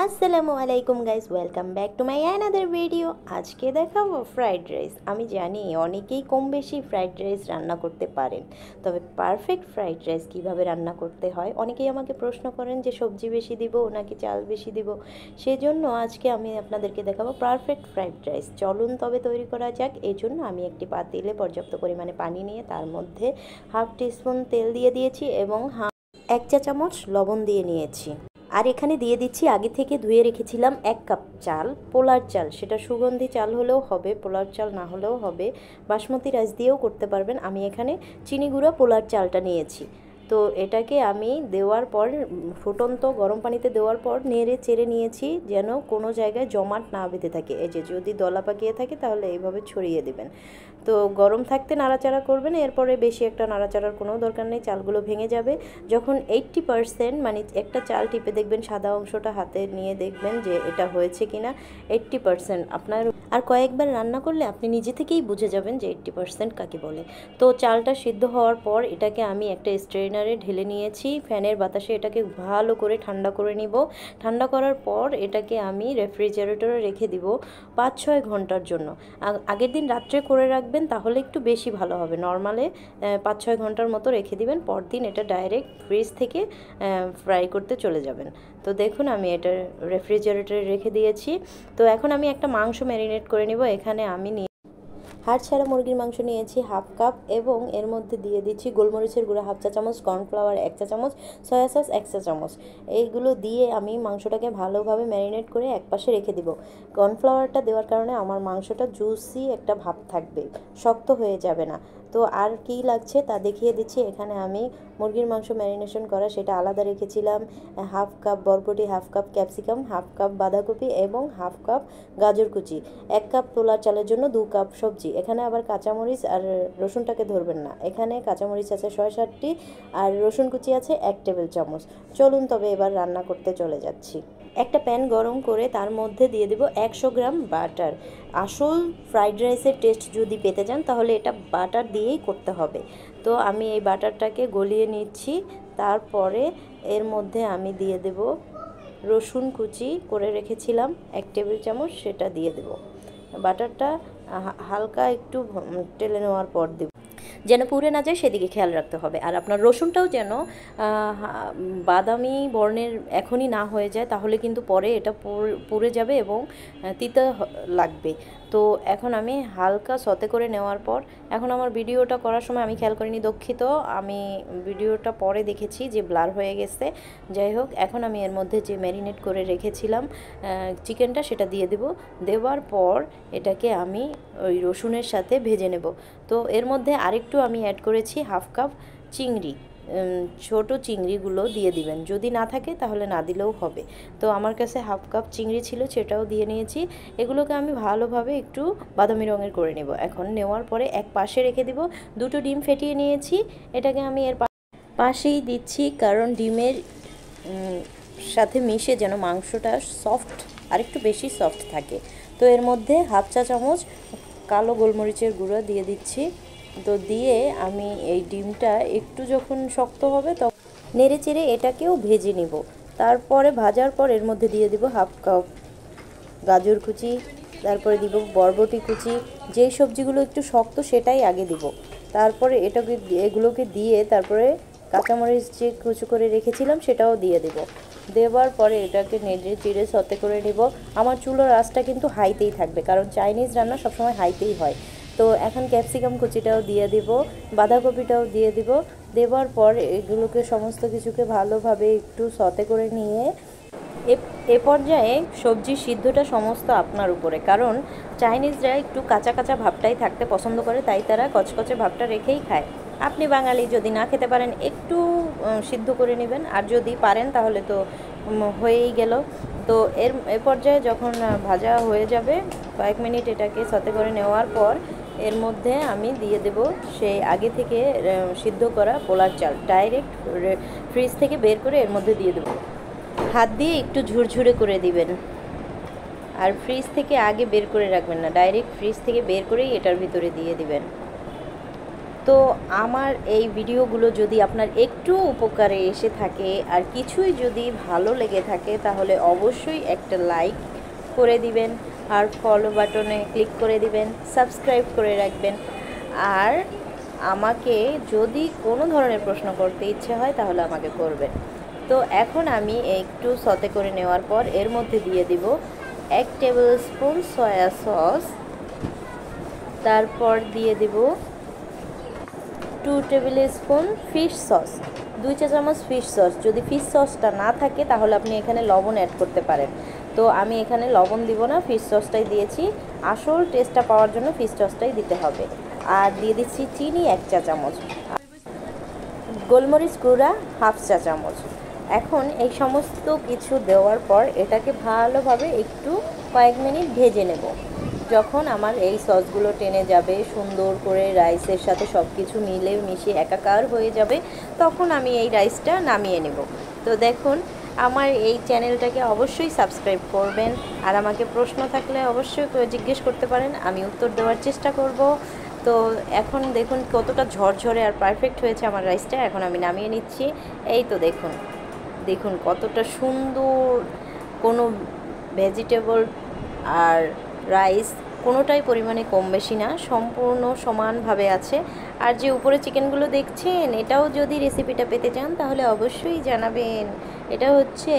আসসালামু আলাইকুম guys, welcome back to my another video. আজকে দেখাবো ফ্রাইড রাইস। আমি জানি অনেকেই কম বেশি ফ্রাইড রাইস রান্না করতে পারেন, তবে পারফেক্ট ফ্রাইড রাইস কীভাবে রান্না করতে হয় অনেকেই আমাকে প্রশ্ন করেন যে সবজি বেশি দিব নাকি চাল বেশি দিব। সেজন্য আজকে আমি আপনাদেরকে দেখাবো পারফেক্ট ফ্রাইড রাইস। চলুন তবে তৈরি করা যাক। এই জন্য আমি একটি পাতিলে পর্যাপ্ত পরিমাণে পানি নিয়ে তার মধ্যে হাফ টিস্পুন তেল দিয়ে দিয়েছি এবং 1 চা চামচ লবণ দিয়ে নিয়েছি। আর এখানে দিয়ে দিচ্ছি আগে থেকে ধুয়ে রেখেছিলাম 1 কাপ চাল, পোলার চাল। সেটা সুগন্ধি চাল হলেও হবে, পোলার চাল না হলেও হবে, বাসমতি রাইস দিয়েও করতে পারবেন। আমি এখানে চিনি গুঁড়া পোলার চালটা নিয়েছি। তো এটাকে আমি দেওয়ার পর ফুটন্ত গরম পানিতে দেওয়ার পর নেড়ে চেড়ে নিয়েছি যেন কোনো জায়গায় জমাট না বেঁধে থাকে। এই যে যদি দলা পাকিয়ে থাকে তাহলে এইভাবে ছড়িয়ে দেবেন। তো গরম থাকতে নাড়াচাড়া করবেন, এরপরে বেশি একটা নাড়াচাড়ার কোনো দরকার নেই, চালগুলো ভেঙে যাবে। যখন 80% মানে একটা চাল টিপে দেখবেন, সাদা অংশটা হাতে নিয়ে দেখবেন যে এটা হয়েছে কিনা। 80% আপনার আর কয়েকবার রান্না করলে আপনি নিজে থেকেই বুঝে যাবেন যে 80% কাকে বলে। তো চালটা সিদ্ধ হওয়ার পর এটাকে আমি একটা স্ট্রেনারে ঢেলে নিয়েছি। ফ্যানের বাতাসে এটাকে ভালো করে ঠান্ডা করে নিব। ঠান্ডা করার পর এটাকে আমি রেফ্রিজারেটরে রেখে দিব 5-6 ঘন্টার জন্য। আগের দিন রাত্রে করে রাখবেন, তাহলে একটু বেশি ভালো হবে। নর্মালে 5-6 ঘন্টার মতো রেখে দিবেন, পরদিন এটা ডাইরেক্ট ফ্রিজ থেকে ফ্রাই করতে চলে যাবেন। তো দেখুন আমি এটা রেফ্রিজারেটরে রেখে দিয়েছি। তো এখন আমি একটা মাংস ম্যারিনেট করে নিব। এখানে আমি হাড় ছাড়া মুরগির মাংস নিয়েছি হাফ কাপ এবং এর মধ্যে দিয়ে দিচ্ছি গোলমরিচের গুঁড়া হাফ চা চামচ, কর্নফ্লাওয়ার 1 চা চামচ, সয়া সস 1 চা চামচ। এইগুলো দিয়ে আমি মাংসটাকে ভালোভাবে ম্যারিনেট করে একপাশে রেখে দিব। কর্নফ্লাওয়ারটা দেওয়ার কারণে আমার মাংসটা জুসি একটা ভাব থাকবে, শক্ত হয়ে যাবে না। তো আর কি লাগছে তা দেখিয়ে দিচ্ছি। এখানে আমি মুরগির মাংস ম্যারিনেশন করা সেটা আলাদা রেখেছিলাম। হাফ কাপ বরবটি, half cup capsicum, half cup বাঁধাকপি এবং হাফ কাপ গাজর কুচি, 1 কাপ পোলার চালের জন্য 2 কাপ সবজি। এখানে আবার কাঁচামরিচ আর রসুনটাকে ধরবেন না। এখানে কাঁচামরিচ আছে 6-7টি আর রসুন কুচি আছে 1 টেবিল চামচ। চলুন তবে এবার রান্না করতে চলে যাচ্ছি। একটা প্যান গরম করে তার মধ্যে দিয়ে দেব 100 গ্রাম বাটার। আসল ফ্রাইড রাইসের টেস্ট যদি পেতে চান তাহলে এটা বাটার দিয়েই করতে হবে। তো আমি এই বাটারটাকে গলিয়ে নিচ্ছি। তারপরে এর মধ্যে আমি দিয়ে দেব রসুন কুচি করে রেখেছিলাম 1 টেবিল চামচ, সেটা দিয়ে দেব। বাটারটা হালকা একটু টেলে নেওয়ার পর দেব, যেন পুড়ে না যায় সেদিকে খেয়াল রাখতে হবে। আর আপনার রসুনটাও যেন বাদামি বর্ণের এখনই না হয়ে যায়, তাহলে কিন্তু পরে এটা পুড়ে যাবে এবং তিতা লাগবে। তো এখন আমি হালকা সতে করে নেওয়ার পর, এখন আমার ভিডিওটা করার সময় আমি খেয়াল করিনি, দুঃখিত। আমি ভিডিওটা পরে দেখেছি যে ব্লার হয়ে গেছে। যাই হোক, এখন আমি এর মধ্যে যে ম্যারিনেট করে রেখেছিলাম চিকেনটা সেটা দিয়ে দেব। দেওয়ার পর এটাকে আমি ওই রসুনের সাথে ভেজে নেব। তো এর মধ্যে আরেকটু আমি অ্যাড করেছি হাফ কাপ চিংড়ি। ছোট চিংড়িগুলো দিয়ে দিবেন, যদি না থাকে তাহলে না দিলেও হবে। তো আমার কাছে হাফ কাপ চিংড়ি ছিল, সেটাও দিয়ে নিয়েছি। এগুলোকে আমি ভালোভাবে একটু বাদামি রঙের করে নেব। এখন নেওয়ার পরে এক পাশে রেখে দিব। 2টো ডিম ফেটিয়ে নিয়েছি, এটাকে আমি এর পাশেই দিচ্ছি, কারণ ডিমের সাথে মিশে যেন মাংসটা সফট, আরেকটু বেশি সফট থাকে। তো এর মধ্যে হাফ চা চামচ কালো গোলমরিচের গুঁড়ো দিয়ে দিচ্ছি। তো দিয়ে আমি এই ডিমটা একটু যখন শক্ত হবে তখন নেড়ে চেড়ে এটাকেও ভেজে নিব। তারপরে ভাজার পর এর মধ্যে দিয়ে দিব হাফ কাপ গাজর কুচি, তারপরে দিব বরবটি কুচি। যেই সবজিগুলো একটু শক্ত সেটাই আগে দিব। তারপরে এগুলোকে দিয়ে তারপরে কাঁচামরিচ যে কুচি করে রেখেছিলাম সেটাও দিয়ে দেব। দেওয়ার পরে এটাকে নেড়ে চেড়ে সতে করে নেব। আমার চুলোর আঁচটা কিন্তু হাইতেই থাকবে, কারণ চাইনিজ রান্না সবসময় হাইতেই হয়। তো এখন ক্যাপসিকাম কুচিটাও দিয়ে দিব, বাঁধাকপিটাও দিয়ে দিব। দেওয়ার পর এগুলোকে সমস্ত কিছুকে ভালোভাবে একটু সতে করে নিয়ে এ পর্যায়ে সবজির সিদ্ধটা সমস্ত আপনার উপরে, কারণ চাইনিজরা একটু কাঁচা কাঁচা ভাবটাই থাকতে পছন্দ করে, তাই তারা কচকচে ভাবটা রেখেই খায়। আপনি বাঙালি, যদি না খেতে পারেন একটু সিদ্ধ করে নেবেন, আর যদি পারেন তাহলে তো হয়েই গেল। তো এ পর্যায়ে যখন ভাজা হয়ে যাবে, কয়েক মিনিট এটাকে সতে করে নেওয়ার পর এর মধ্যে আমি দিয়ে দেব সেই আগে থেকে সিদ্ধ করা পোলার চাল। ডাইরেক্ট ফ্রিজ থেকে বের করে এর মধ্যে দিয়ে দেবো। হাত দিয়ে একটু ঝুরঝুরে করে দিবেন, আর ফ্রিজ থেকে আগে বের করে রাখবেন না, ডাইরেক্ট ফ্রিজ থেকে বের করেই এটার ভিতরে দিয়ে দিবেন। তো আমার এই ভিডিওগুলো যদি আপনার একটু উপকারে এসে থাকে আর কিছুই যদি ভালো লেগে থাকে তাহলে অবশ্যই একটা লাইক করে দিবেন আর ফলো বাটনে ক্লিক করে দিবেন, সাবস্ক্রাইব করে রাখবেন। আর আমাকে যদি কোনো ধরনের প্রশ্ন করতে ইচ্ছে হয় তাহলে আমাকে করবেন। তো এখন আমি একটু সতে করে নেওয়ার পর এর মধ্যে দিয়ে দিব 1 টেবিল স্পুন সয়া সস, তারপর দিয়ে দিব 2 টেবিল স্পুন ফিশ সস, 2 চা চামচ ফিশ সস। যদি ফিশ সসটা না থাকে তাহলে আপনি এখানে লবণ অ্যাড করতে পারেন। তো আমি এখানে লবণ দিব না, ফিশ সসটাই দিয়েছি। আসল টেস্টটা পাওয়ার জন্য ফিশ সসটাই দিতে হবে। আর দিয়ে দিচ্ছি চিনি 1 চা চামচ, গোলমরিচ গুঁড়া 1/2 চা চামচ। এখন এই সমস্ত কিছু দেওয়ার পর এটাকে ভালোভাবে একটু কয়েক মিনিট ভেজে নেব। যখন আমার এই সসগুলো টেনে যাবে, সুন্দর করে রাইসের সাথে সব কিছু মিলে মিশে একাকার হয়ে যাবে, তখন আমি এই রাইসটা নামিয়ে নেব। তো দেখুন, আমার এই চ্যানেলটাকে অবশ্যই সাবস্ক্রাইব করবেন। আর আমাকে প্রশ্ন থাকলে অবশ্যই জিজ্ঞেস করতে পারেন, আমি উত্তর দেওয়ার চেষ্টা করব। তো এখন দেখুন কতটা ঝরঝরে আর পারফেক্ট হয়েছে আমার রাইসটা। এখন আমি নামিয়ে নিচ্ছি। এই তো দেখুন, দেখুন কতটা সুন্দর, কোনো ভেজিটেবল আর রাইস কোনোটাই পরিমাণে কম বেশি না, সম্পূর্ণ সমানভাবে আছে। আর যে উপরে চিকেনগুলো দেখছেন, এটাও যদি রেসিপিটা পেতে চান তাহলে অবশ্যই জানাবেন। এটা হচ্ছে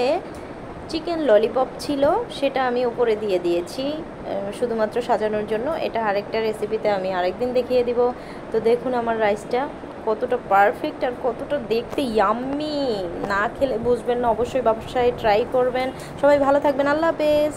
চিকেন ললিপপ ছিল, সেটা আমি উপরে দিয়ে দিয়েছি শুধুমাত্র সাজানোর জন্য। এটা আরেকটা রেসিপিতে আমি আরেকদিন দেখিয়ে দিব। তো দেখুন আমার রাইসটা কতটা পারফেক্ট আর কতটা দেখতে ইয়াম্মি, না খেলে বুঝবেন না। অবশ্যই বাসায় ট্রাই করবেন। সবাই ভালো থাকবেন, আল্লাহ হাফেজ।